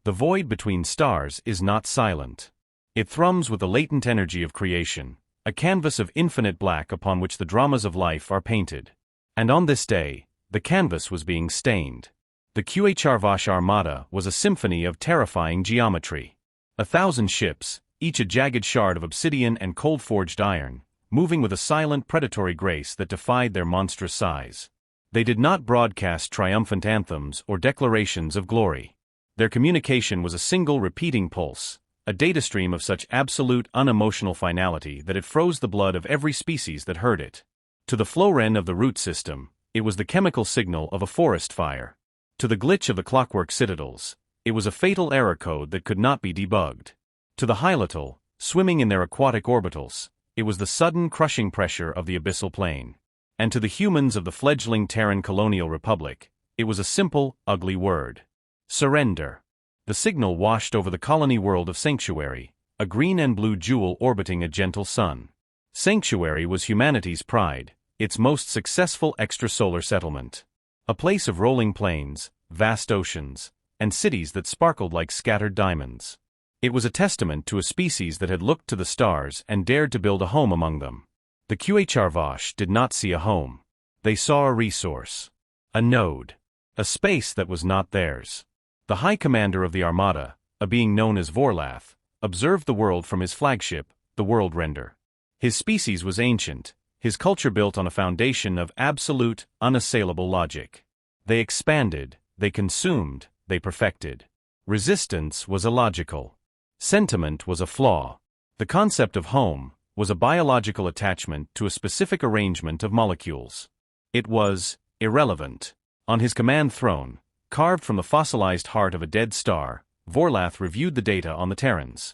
The void between stars is not silent. It thrums with the latent energy of creation, a canvas of infinite black upon which the dramas of life are painted. And on this day, the canvas was being stained. The Qhrvash Armada was a symphony of terrifying geometry. 1,000 ships, each a jagged shard of obsidian and cold-forged iron, moving with a silent predatory grace that defied their monstrous size. They did not broadcast triumphant anthems or declarations of glory. Their communication was a single repeating pulse, a data stream of such absolute unemotional finality that it froze the blood of every species that heard it. To the Floren of the root system, it was the chemical signal of a forest fire. To the glitch of the clockwork citadels, it was a fatal error code that could not be debugged. To the Hylital, swimming in their aquatic orbitals, it was the sudden crushing pressure of the abyssal plain. And to the humans of the fledgling Terran colonial republic, it was a simple, ugly word. Surrender. The signal washed over the colony world of Sanctuary, a green and blue jewel orbiting a gentle sun. Sanctuary was humanity's pride, its most successful extrasolar settlement. A place of rolling plains, vast oceans, and cities that sparkled like scattered diamonds. It was a testament to a species that had looked to the stars and dared to build a home among them. The Qhrvash did not see a home. They saw a resource. A node. A space that was not theirs. The High Commander of the Armada, a being known as Vorlath, observed the world from his flagship, the World Render. His species was ancient, his culture built on a foundation of absolute, unassailable logic. They expanded, they consumed, they perfected. Resistance was illogical. Sentiment was a flaw. The concept of home was a biological attachment to a specific arrangement of molecules. It was irrelevant. On his command throne, carved from the fossilized heart of a dead star, Vorlath reviewed the data on the Terrans.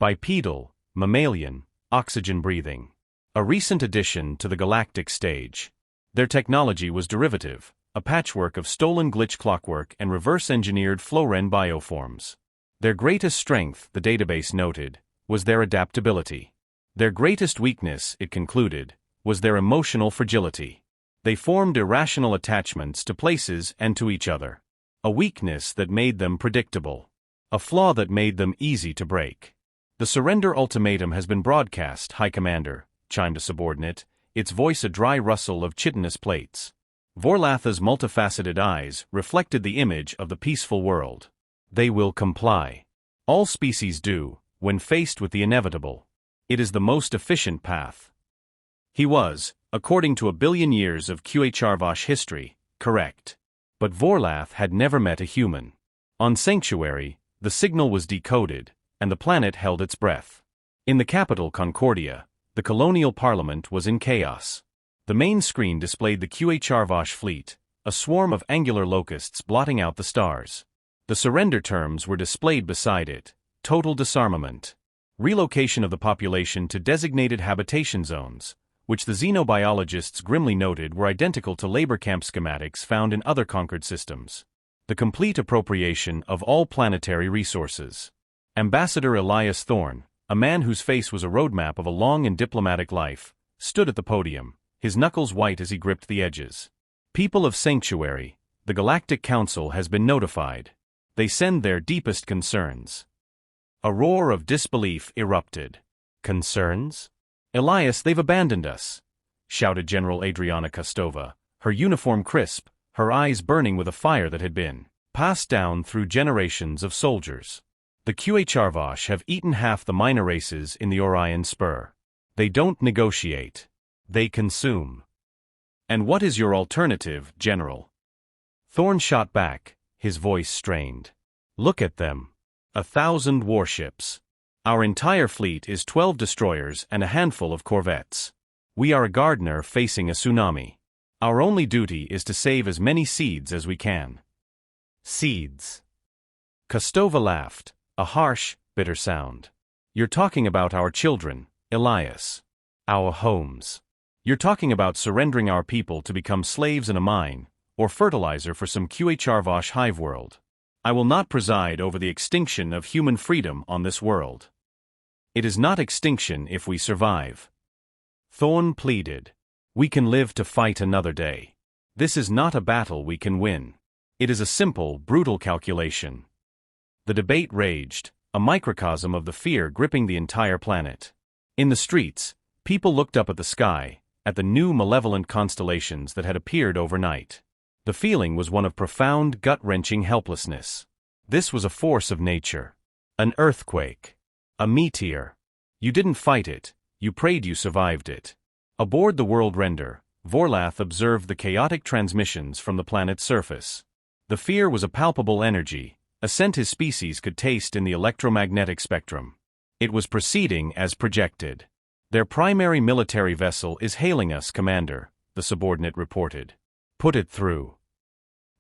Bipedal, mammalian, oxygen-breathing. A recent addition to the galactic stage. Their technology was derivative, a patchwork of stolen glitch clockwork and reverse-engineered Floren bioforms. Their greatest strength, the database noted, was their adaptability. Their greatest weakness, it concluded, was their emotional fragility. They formed irrational attachments to places and to each other. A weakness that made them predictable. A flaw that made them easy to break. The surrender ultimatum has been broadcast, High Commander, chimed a subordinate, its voice a dry rustle of chitinous plates. Vorlatha's multifaceted eyes reflected the image of the peaceful world. They will comply. All species do, when faced with the inevitable. It is the most efficient path. He was, according to 1 billion years of Qhrvash history, correct. But Vorlath had never met a human. On Sanctuary, the signal was decoded, and the planet held its breath. In the capital Concordia, the colonial parliament was in chaos. The main screen displayed the Qhrvash fleet, a swarm of angular locusts blotting out the stars. The surrender terms were displayed beside it: total disarmament. Relocation of the population to designated habitation zones, which the xenobiologists grimly noted were identical to labor camp schematics found in other conquered systems. The complete appropriation of all planetary resources. Ambassador Elias Thorne, a man whose face was a roadmap of a long and diplomatic life, stood at the podium, his knuckles white as he gripped the edges. People of Sanctuary, the Galactic Council has been notified. They send their deepest concerns. A roar of disbelief erupted. Concerns? Elias, they've abandoned us, shouted General Adriana Kostova, her uniform crisp, her eyes burning with a fire that had been passed down through generations of soldiers. The Qhrvash have eaten half the minor races in the Orion Spur. They don't negotiate. They consume. And what is your alternative, General? Thorne shot back, his voice strained. Look at them. 1,000 warships. Our entire fleet is 12 destroyers and a handful of corvettes. We are a gardener facing a tsunami. Our only duty is to save as many seeds as we can. Seeds. Kostova laughed, a harsh, bitter sound. You're talking about our children, Elias. Our homes. You're talking about surrendering our people to become slaves in a mine, or fertilizer for some Qhrvash hive world. I will not preside over the extinction of human freedom on this world. It is not extinction if we survive. Thorne pleaded. We can live to fight another day. This is not a battle we can win. It is a simple, brutal calculation. The debate raged, a microcosm of the fear gripping the entire planet. In the streets, people looked up at the sky, at the new malevolent constellations that had appeared overnight. The feeling was one of profound, gut-wrenching helplessness. This was a force of nature. An earthquake. A meteor. You didn't fight it, you prayed you survived it. Aboard the World Render, Vorlath observed the chaotic transmissions from the planet's surface. The fear was a palpable energy, a scent his species could taste in the electromagnetic spectrum. It was proceeding as projected. Their primary military vessel is hailing us, Commander, the subordinate reported. Put it through.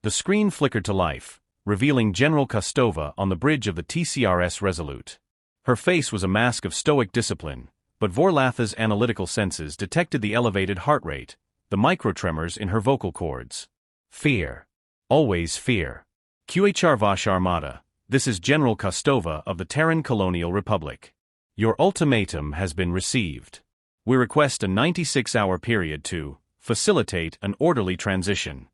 The screen flickered to life, revealing General Kostova on the bridge of the TCRS Resolute. Her face was a mask of stoic discipline, but Vorlath's analytical senses detected the elevated heart rate, the microtremors in her vocal cords. Fear. Always fear. QHR Armada, this is General Kostova of the Terran Colonial Republic. Your ultimatum has been received. We request a 96-hour period to facilitate an orderly transition.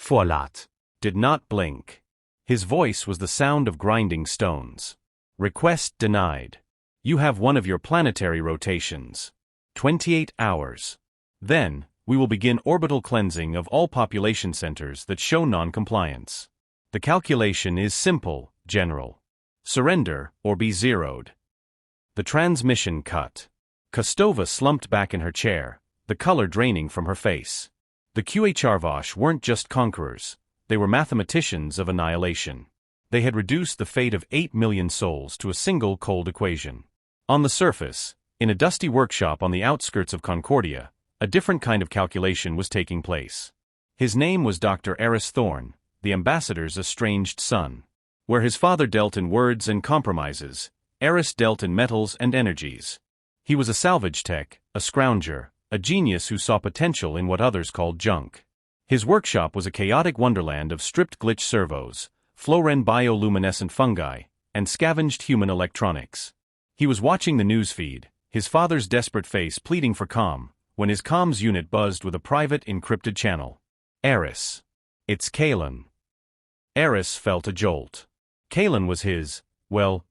Vorlath did not blink. His voice was the sound of grinding stones. Request denied. You have one of your planetary rotations. 28 hours. Then, we will begin orbital cleansing of all population centers that show non-compliance. The calculation is simple, General. Surrender or be zeroed. The transmission cut. Kostova slumped back in her chair, the color draining from her face. The QHR weren't just conquerors, they were mathematicians of annihilation. They had reduced the fate of 8 million souls to a single cold equation. On the surface, in a dusty workshop on the outskirts of Concordia, a different kind of calculation was taking place. His name was Dr. Eris Thorne, the ambassador's estranged son. Where his father dealt in words and compromises, Eris dealt in metals and energies. He was a salvage tech, a scrounger, a genius who saw potential in what others called junk. His workshop was a chaotic wonderland of stripped glitch servos, Floren bioluminescent fungi, and scavenged human electronics. He was watching the newsfeed, his father's desperate face pleading for calm, when his comms unit buzzed with a private encrypted channel. Eris. It's Kalen. Eris felt a jolt. Kalen was his,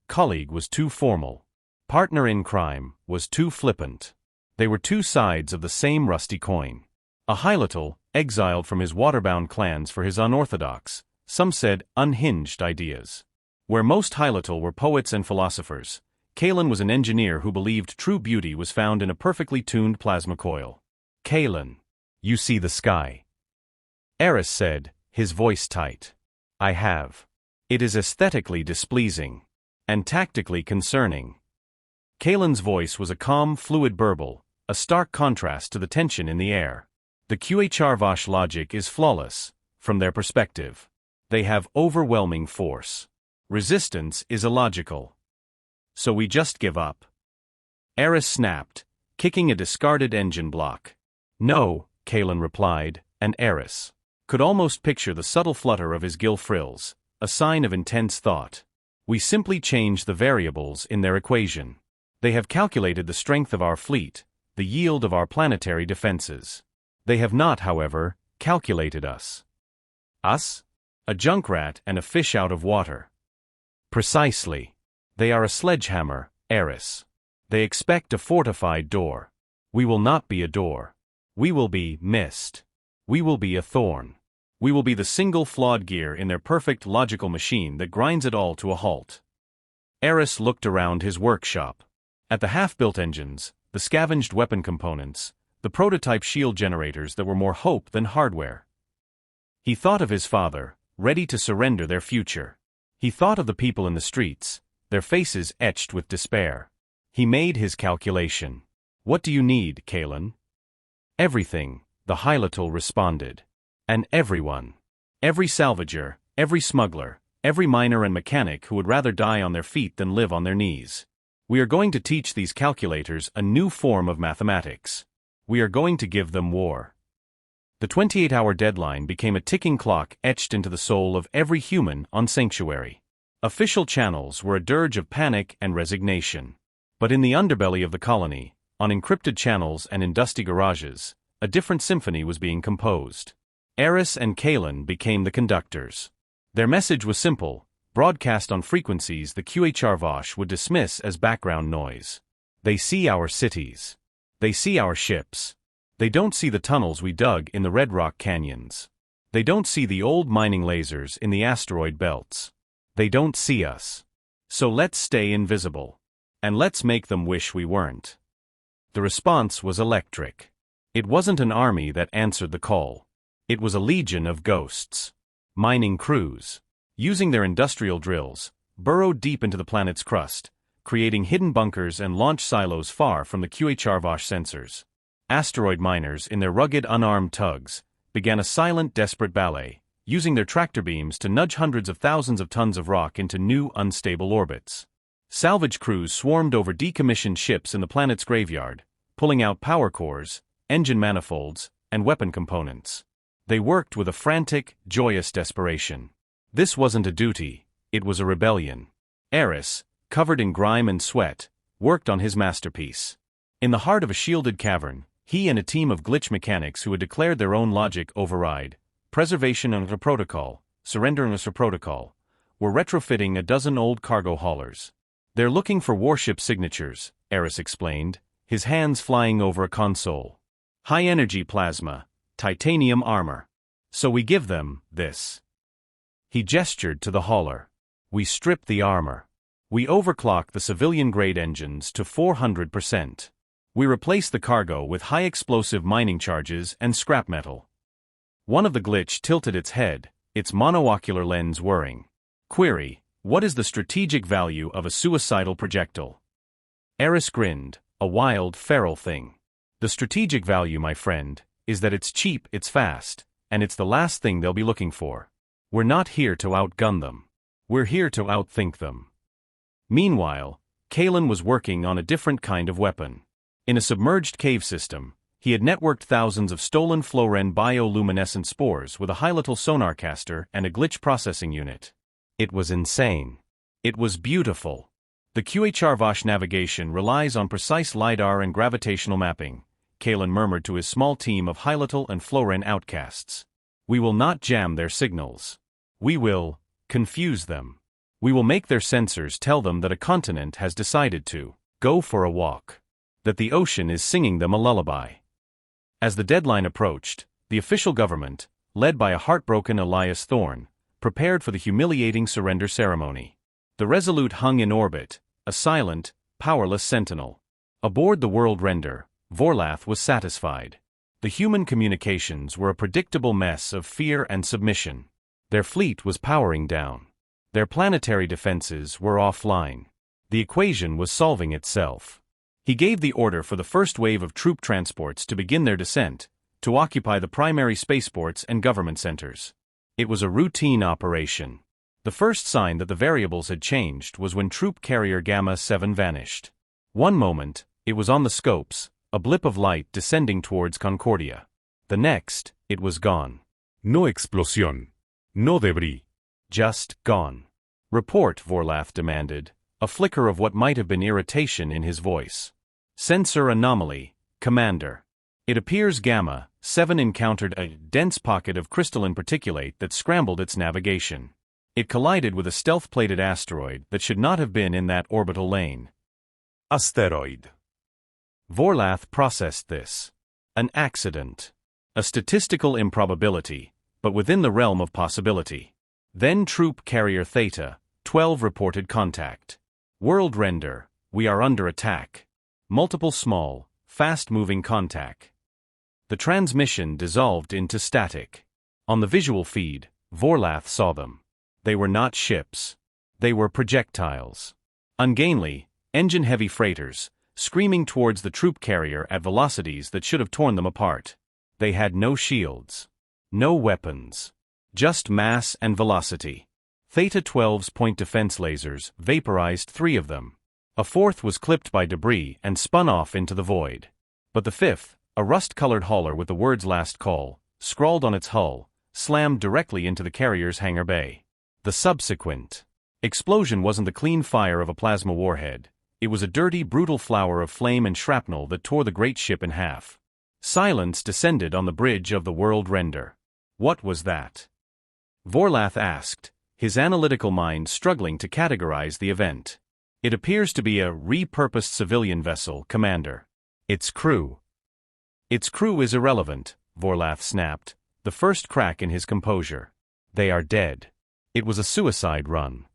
colleague was too formal. Partner in crime was too flippant. They were two sides of the same rusty coin. A Hylital, exiled from his waterbound clans for his unorthodox, some said unhinged ideas. Where most Hylital were poets and philosophers, Kalen was an engineer who believed true beauty was found in a perfectly tuned plasma coil. Kalen, you see the sky. Eris said, his voice tight. I have. It is aesthetically displeasing. And tactically concerning. Kalen's voice was a calm, fluid burble, a stark contrast to the tension in the air. The QHR logic is flawless, from their perspective. They have overwhelming force. Resistance is illogical. So we just give up. Eris snapped, kicking a discarded engine block. No, Kalen replied, and Eris could almost picture the subtle flutter of his gill frills, a sign of intense thought. We simply change the variables in their equation. They have calculated the strength of our fleet, the yield of our planetary defenses. They have not, however, calculated us. Us? A junkrat and a fish out of water. Precisely. They are a sledgehammer, Eris. They expect a fortified door. We will not be a door. We will be mist. We will be a thorn. We will be the single flawed gear in their perfect logical machine that grinds it all to a halt. Eris looked around his workshop. At the half-built engines, the scavenged weapon components, the prototype shield generators that were more hope than hardware. He thought of his father, ready to surrender their future. He thought of the people in the streets, their faces etched with despair. He made his calculation. What do you need, Kalen? Everything, the Hylital responded. And everyone. Every salvager, every smuggler, every miner and mechanic who would rather die on their feet than live on their knees. We are going to teach these calculators a new form of mathematics. We are going to give them war. The 28-hour deadline became a ticking clock etched into the soul of every human on Sanctuary. Official channels were a dirge of panic and resignation. But in the underbelly of the colony, on encrypted channels and in dusty garages, a different symphony was being composed. Eris and Kalen became the conductors. Their message was simple: broadcast on frequencies the QHR-Vosh would dismiss as background noise. They see our cities. They see our ships. They don't see the tunnels we dug in the Red Rock canyons. They don't see the old mining lasers in the asteroid belts. They don't see us. So let's stay invisible. And let's make them wish we weren't. The response was electric. It wasn't an army that answered the call. It was a legion of ghosts. Mining crews, using their industrial drills, burrowed deep into the planet's crust, creating hidden bunkers and launch silos far from the QHR-Vosh sensors. Asteroid miners, in their rugged, unarmed tugs, began a silent, desperate ballet, using their tractor beams to nudge hundreds of thousands of tons of rock into new, unstable orbits. Salvage crews swarmed over decommissioned ships in the planet's graveyard, pulling out power cores, engine manifolds, and weapon components. They worked with a frantic, joyous desperation. This wasn't a duty, it was a rebellion. Eris, covered in grime and sweat, worked on his masterpiece. In the heart of a shielded cavern, he and a team of glitch mechanics who had declared their own logic override, preservation under protocol, surrender under protocol, were retrofitting a dozen old cargo haulers. They're looking for warship signatures, Eris explained, his hands flying over a console. High-energy plasma, titanium armor. So we give them this. He gestured to the hauler. We strip the armor. We overclock the civilian-grade engines to 400%. We replace the cargo with high-explosive mining charges and scrap metal. One of the glitch tilted its head, its monoocular lens whirring. Query: what is the strategic value of a suicidal projectile? Eris grinned, a wild, feral thing. The strategic value, my friend, is that it's cheap, it's fast, and it's the last thing they'll be looking for. We're not here to outgun them. We're here to outthink them. Meanwhile, Kalen was working on a different kind of weapon. In a submerged cave system, he had networked thousands of stolen Floren bioluminescent spores with a high-little sonarcaster and a glitch processing unit. It was insane. It was beautiful. The QHR-Vosh navigation relies on precise LiDAR and gravitational mapping, Kalen murmured to his small team of high-little and Floren outcasts. We will not jam their signals. We will confuse them. We will make their sensors tell them that a continent has decided to go for a walk. That the ocean is singing them a lullaby. As the deadline approached, the official government, led by a heartbroken Elias Thorne, prepared for the humiliating surrender ceremony. The Resolute hung in orbit, a silent, powerless sentinel. Aboard the World Render, Vorlath was satisfied. The human communications were a predictable mess of fear and submission. Their fleet was powering down. Their planetary defenses were offline. The equation was solving itself. He gave the order for the first wave of troop transports to begin their descent, to occupy the primary spaceports and government centers. It was a routine operation. The first sign that the variables had changed was when troop carrier Gamma 7 vanished. One moment, it was on the scopes, a blip of light descending towards Concordia. The next, it was gone. No explosión. No debris. Just gone. Report, Vorlath demanded, a flicker of what might have been irritation in his voice. Sensor anomaly, Commander. It appears Gamma 7 encountered a dense pocket of crystalline particulate that scrambled its navigation. It collided with a stealth-plated asteroid that should not have been in that orbital lane. Asteroid. Vorlath processed this. An accident. A statistical improbability, but within the realm of possibility. Then Troop Carrier Theta 12 reported contact. World Render, we are under attack. Multiple small, fast-moving contact. The transmission dissolved into static. On the visual feed, Vorlath saw them. They were not ships. They were projectiles. Ungainly, engine-heavy freighters, screaming towards the troop carrier at velocities that should have torn them apart. They had no shields. No weapons. Just mass and velocity. Theta 12's point defense lasers vaporized 3 of them. A 4th was clipped by debris and spun off into the void. But the 5th, a rust-colored hauler with the words "Last Call" scrawled on its hull, slammed directly into the carrier's hangar bay. The subsequent explosion wasn't the clean fire of a plasma warhead. It was a dirty, brutal flower of flame and shrapnel that tore the great ship in half. Silence descended on the bridge of the World Render. What was that? Vorlath asked, his analytical mind struggling to categorize the event. It appears to be a repurposed civilian vessel, Commander. Its crew. Its crew is irrelevant, Vorlath snapped, the first crack in his composure. They are dead. It was a suicide run.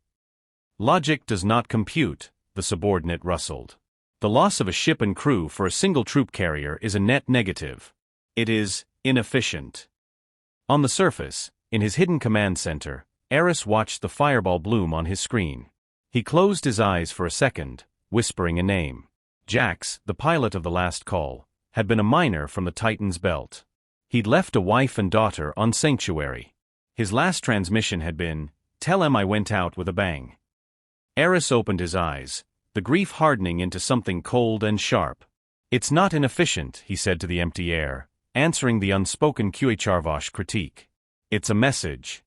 Logic does not compute, the subordinate rustled. The loss of a ship and crew for a single troop carrier is a net negative. It is inefficient. On the surface, in his hidden command center, Eris watched the fireball bloom on his screen. He closed his eyes for a second, whispering a name. Jax, the pilot of the last call, had been a miner from the Titan's belt. He'd left a wife and daughter on Sanctuary. His last transmission had been, "Tell him I went out with a bang." Eris opened his eyes, the grief hardening into something cold and sharp. "It's not inefficient," he said to the empty air, answering the unspoken Qhrvosh critique. "It's a message."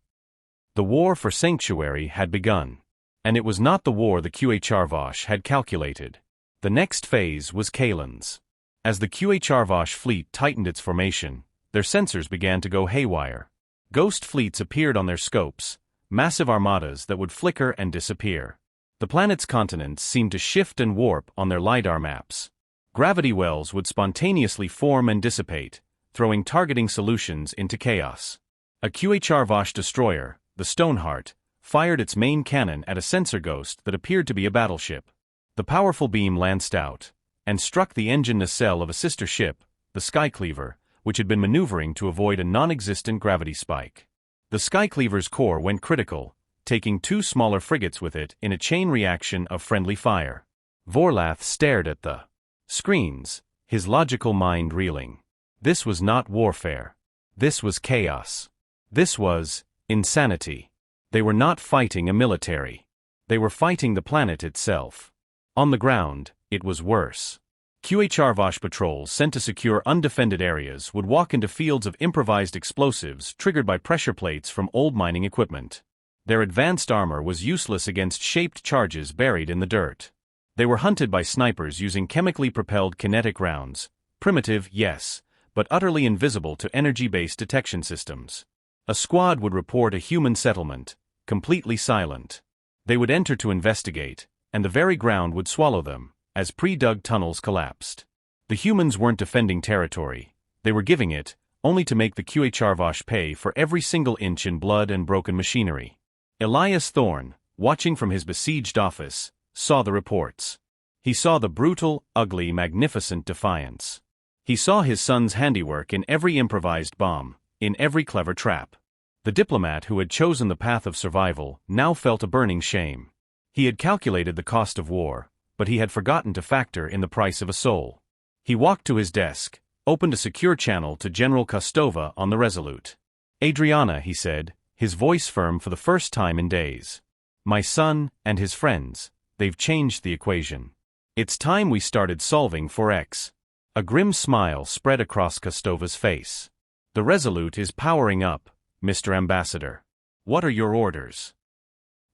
The war for Sanctuary had begun. And it was not the war the Qhrvosh had calculated. The next phase was Kalen's. As the Qhrvosh fleet tightened its formation, their sensors began to go haywire. Ghost fleets appeared on their scopes, massive armadas that would flicker and disappear. The planet's continents seemed to shift and warp on their LiDAR maps. Gravity wells would spontaneously form and dissipate, throwing targeting solutions into chaos. A Qhrvosh destroyer, the Stoneheart, fired its main cannon at a sensor ghost that appeared to be a battleship. The powerful beam lanced out, and struck the engine nacelle of a sister ship, the Skycleaver, which had been maneuvering to avoid a non-existent gravity spike. The Skycleaver's core went critical, taking two smaller frigates with it in a chain reaction of friendly fire. Vorlath stared at the screens, his logical mind reeling. This was not warfare. This was chaos. This was insanity. They were not fighting a military. They were fighting the planet itself. On the ground, it was worse. Qhrvosh patrols sent to secure undefended areas would walk into fields of improvised explosives triggered by pressure plates from old mining equipment. Their advanced armor was useless against shaped charges buried in the dirt. They were hunted by snipers using chemically propelled kinetic rounds, primitive, yes, but utterly invisible to energy-based detection systems. A squad would report a human settlement, completely silent. They would enter to investigate, and the very ground would swallow them, as pre-dug tunnels collapsed. The humans weren't defending territory, they were giving it, only to make the Qhrvosh pay for every single inch in blood and broken machinery. Elias Thorne, watching from his besieged office, saw the reports. He saw the brutal, ugly, magnificent Defiance. He saw his son's handiwork in every improvised bomb, in every clever trap. The diplomat who had chosen the path of survival now felt a burning shame. He had calculated the cost of war, but he had forgotten to factor in the price of a soul. He walked to his desk, opened a secure channel to General Kostova on the Resolute. "Adriana," he said, his voice firm for the first time in days. "My son and his friends, they've changed the equation. It's time we started solving for X." A grim smile spread across Kostova's face. "The Resolute is powering up, Mr. Ambassador. What are your orders?"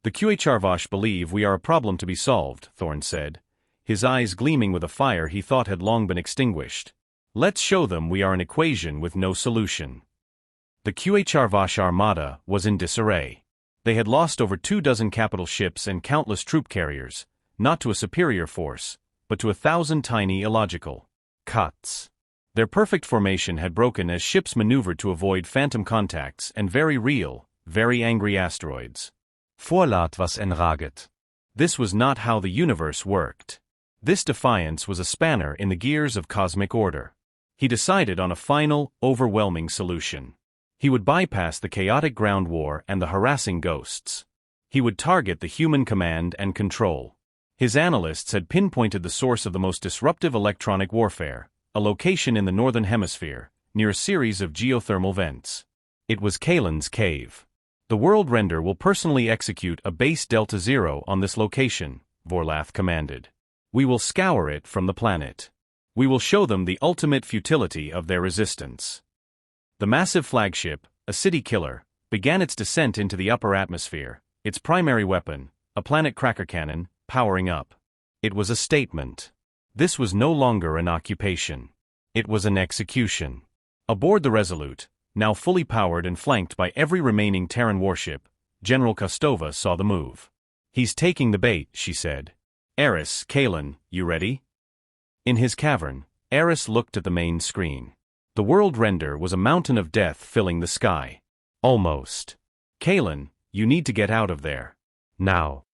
"The Qhrvosh believe we are a problem to be solved," Thorne said, his eyes gleaming with a fire he thought had long been extinguished. "Let's show them we are an equation with no solution." The Qhrvosh armada was in disarray. They had lost over 24 capital ships and countless troop carriers, not to a superior force, but to 1,000 tiny illogical cuts. Their perfect formation had broken as ships maneuvered to avoid phantom contacts and very real, very angry asteroids. Vorlath was enraged. This was not how the universe worked. This Defiance was a spanner in the gears of cosmic order. He decided on a final, overwhelming solution. He would bypass the chaotic ground war and the harassing ghosts. He would target the human command and control. His analysts had pinpointed the source of the most disruptive electronic warfare, a location in the northern hemisphere, near a series of geothermal vents. It was Kalen's cave. "The World Render will personally execute a base Delta Zero on this location," Vorlath commanded. "We will scour it from the planet. We will show them the ultimate futility of their resistance." The massive flagship, a city killer, began its descent into the upper atmosphere, its primary weapon, a planet cracker cannon, powering up. It was a statement. This was no longer an occupation. It was an execution. Aboard the Resolute, now fully powered and flanked by every remaining Terran warship, General Kostova saw the move. "He's taking the bait," she said. "Eris, Kalen, you ready?" In his cavern, Eris looked at the main screen. The world render was a mountain of death filling the sky. Almost. "Kalen, you need to get out of there. Now."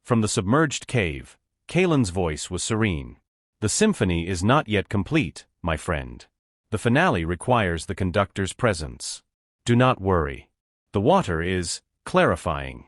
From the submerged cave, Kalen's voice was serene. "The symphony is not yet complete, my friend. The finale requires the conductor's presence. Do not worry. The water is clarifying."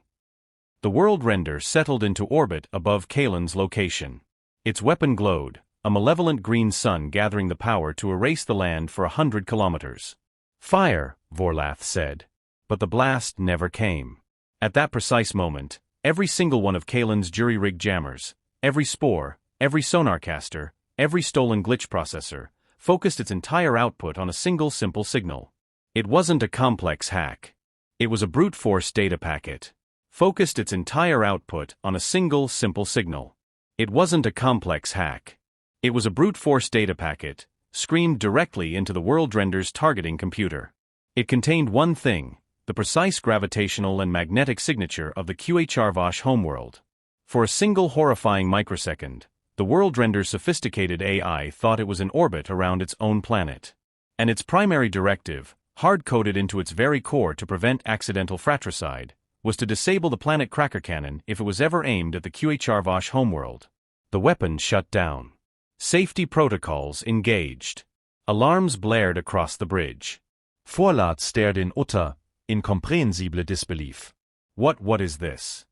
The world render settled into orbit above Kalen's location. Its weapon glowed, a malevolent green sun gathering the power to erase the land for 100 kilometers. "Fire," Vorlath said. But the blast never came. At that precise moment, every single one of Kalen's jury-rigged jammers, every spore, every sonarcaster, every stolen glitch processor, focused its entire output on a single simple signal. It wasn't a complex hack. It was a brute force data packet. Focused its entire output on a single simple signal. It wasn't a complex hack. It was a brute force data packet, screamed directly into the world render's targeting computer. It contained one thing: the precise gravitational and magnetic signature of the QHR-Vosh homeworld. For a single horrifying microsecond, the world render's sophisticated AI thought it was in orbit around its own planet. And its primary directive, hard-coded into its very core to prevent accidental fratricide, was to disable the planet cracker cannon if it was ever aimed at the QHR-Vosh homeworld. The weapon shut down. Safety protocols engaged. Alarms blared across the bridge. Vorlath stared in utter, incomprehensible disbelief. What is this?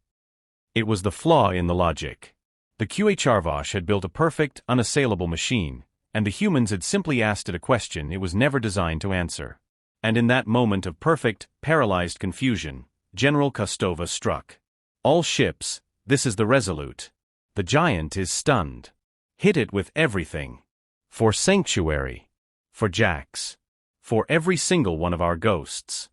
It was the flaw in the logic. The QHR-Vosh had built a perfect, unassailable machine, and the humans had simply asked it a question it was never designed to answer. And in that moment of perfect, paralyzed confusion, General Kostova struck. "All ships, this is the Resolute. The giant is stunned. Hit it with everything. For Sanctuary. For Jax. For every single one of our ghosts."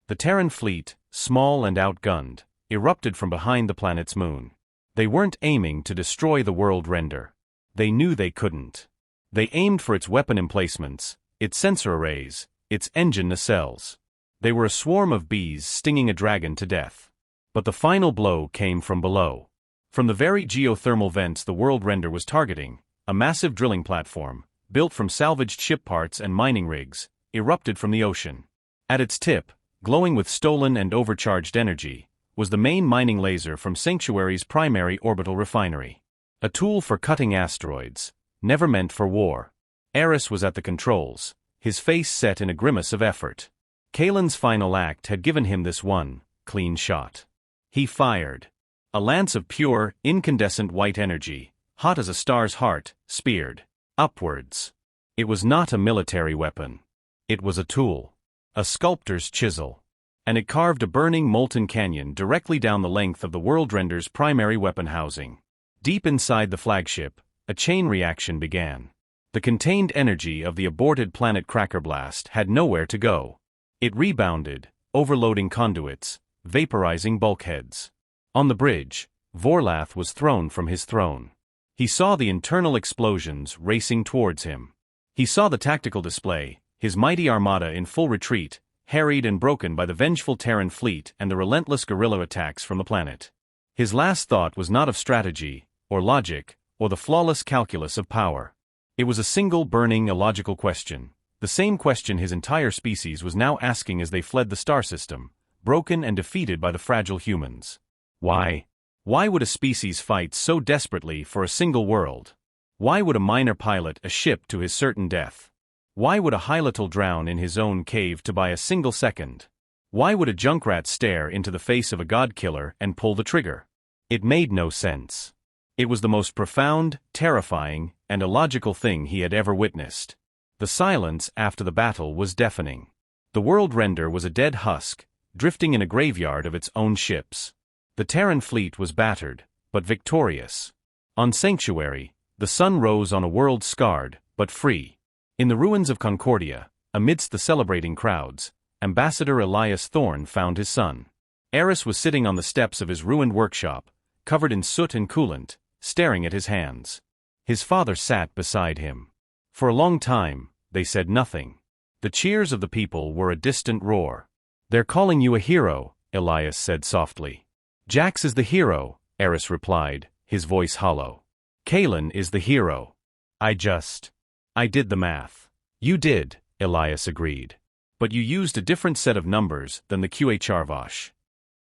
The Terran fleet, small and outgunned, erupted from behind the planet's moon. They weren't aiming to destroy the world render. They knew they couldn't. They aimed for its weapon emplacements, its sensor arrays, its engine nacelles. They were a swarm of bees stinging a dragon to death. But the final blow came from below. From the very geothermal vents the world render was targeting, a massive drilling platform, built from salvaged ship parts and mining rigs, erupted from the ocean. At its tip, glowing with stolen and overcharged energy, was the main mining laser from Sanctuary's primary orbital refinery. A tool for cutting asteroids, never meant for war. Eris was at the controls, his face set in a grimace of effort. Kalen's final act had given him this one clean shot. He fired. A lance of pure, incandescent white energy, hot as a star's heart, speared upwards. It was not a military weapon. It was a tool. A sculptor's chisel. And it carved a burning molten canyon directly down the length of the world render's primary weapon housing. Deep inside the flagship, a chain reaction began. The contained energy of the aborted planet cracker blast had nowhere to go. It rebounded, overloading conduits, vaporizing bulkheads. On the bridge, Vorlath was thrown from his throne. He saw the internal explosions racing towards him. He saw the tactical display, his mighty armada in full retreat, harried and broken by the vengeful Terran fleet and the relentless guerrilla attacks from the planet. His last thought was not of strategy, or logic, or the flawless calculus of power. It was a single burning illogical question, the same question his entire species was now asking as they fled the star system, broken and defeated by the fragile humans. Why? Why would a species fight so desperately for a single world? Why would a miner pilot a ship to his certain death? Why would a Hylatal drown in his own cave to buy a single second? Why would a Junkrat stare into the face of a god-killer and pull the trigger? It made no sense. It was the most profound, terrifying, and illogical thing he had ever witnessed. The silence after the battle was deafening. The world render was a dead husk, drifting in a graveyard of its own ships. The Terran fleet was battered, but victorious. On Sanctuary, the sun rose on a world scarred, but free. In the ruins of Concordia, amidst the celebrating crowds, Ambassador Elias Thorne found his son. Eris was sitting on the steps of his ruined workshop, covered in soot and coolant, staring at his hands. His father sat beside him. For a long time, they said nothing. The cheers of the people were a distant roar. "They're calling you a hero," Elias said softly. Jax is the hero, Eris replied, his voice hollow. Kalen is the hero. I did the math. You did, Elias agreed. But you used a different set of numbers than the QHRVOSH.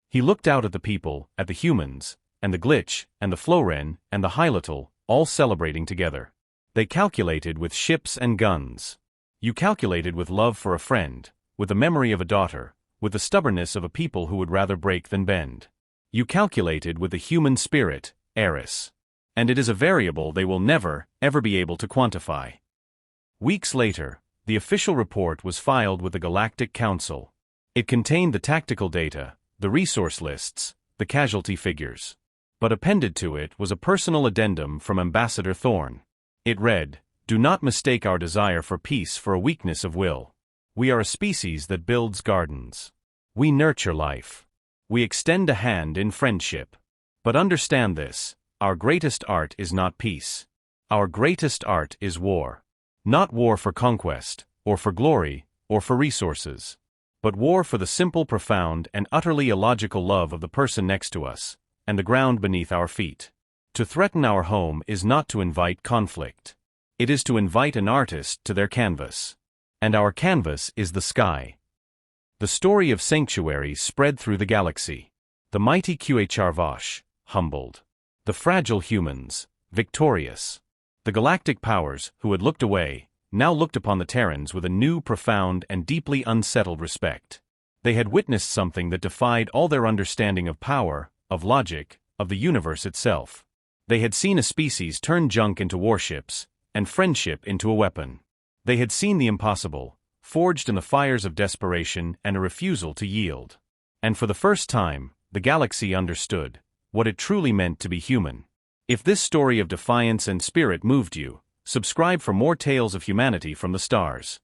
He looked out at the people, at the humans, and the glitch, and the Floren, and the Hylital, all celebrating together. They calculated with ships and guns. You calculated with love for a friend, with the memory of a daughter, with the stubbornness of a people who would rather break than bend. You calculated with the human spirit, Eris. And it is a variable they will never, ever be able to quantify. Weeks later, the official report was filed with the Galactic Council. It contained the tactical data, the resource lists, the casualty figures. But appended to it was a personal addendum from Ambassador Thorn. It read, "Do not mistake our desire for peace for a weakness of will. We are a species that builds gardens. We nurture life. We extend a hand in friendship. But understand this, our greatest art is not peace. Our greatest art is war. Not war for conquest, or for glory, or for resources. But war for the simple, profound, and utterly illogical love of the person next to us, and the ground beneath our feet. To threaten our home is not to invite conflict. It is to invite an artist to their canvas. And our canvas is the sky." The story of Sanctuary spread through the galaxy. The mighty QHRVOSH, humbled. The fragile humans, victorious. The galactic powers, who had looked away, now looked upon the Terrans with a new, profound, and deeply unsettled respect. They had witnessed something that defied all their understanding of power, of logic, of the universe itself. They had seen a species turn junk into warships, and friendship into a weapon. They had seen the impossible, forged in the fires of desperation and a refusal to yield. And for the first time, the galaxy understood what it truly meant to be human. If this story of defiance and spirit moved you, subscribe for more tales of humanity from the stars.